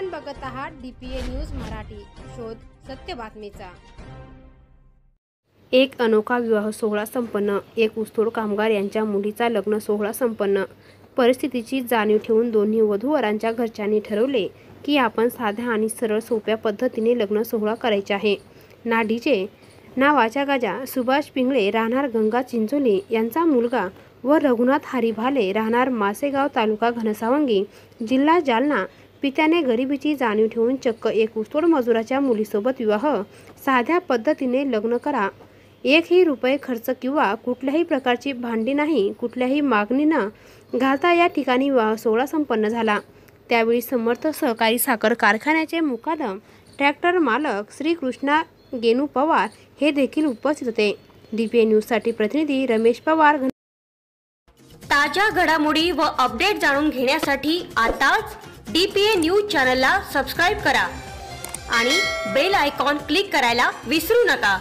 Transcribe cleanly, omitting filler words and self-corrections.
आपण बघत आहात DPA न्यूज मराठी, शोध सत्य बातमीचा। एक अनोखा विवाह सोहळा संपन्न। एक ऊसतोड कामगार यांच्या मुलीचा लग्न सोहळा संपन्न। परिस्थितीची जाणीव ठेवून दोन्ही वधूवरांच्या घरच्यांनी ठरवले की आपण साध्या आणि सरळ सोप्या पद्धतीने लग्न सोहळा करायचा आहे। ना डीजे ना वाचा गाजा। सुभाष पिंगळे राहणार गंगा चिंचोली यांचा मुलगा व रघुनाथ हरी भाले राहणार मासेगाव तालुका घनसावंगी जिल्हा जालना पित्याने गरिबीची जाणीव ठेवून चक्क एक ऊसतोड मजुराच्या मुलीसोबत विवाह। साध्या पद्धतीने लग्न करा, एकही रुपये खर्च किंवा कुठल्याही प्रकारची भांडी नाही, कुठल्याही मागणी न घालता या ठिकाणी विवाह सोहळा संपन्न झाला। त्यावेळी समर्थ सहकारी साखर कारखान्याचे मुकादम ट्रॅक्टर मालक श्री कृष्णा गेनू पवार हे देखील उपस्थित होते। DPA न्यूज साठी प्रतिनिधी रमेश पवार। ताज्या घडामोडी व अपडेट जाणून घेण्यासाठी आताच DPA न्यूज चॅनलला सबस्क्राइब करा आणि बेल आयकॉन क्लिक करायला विसरू नका।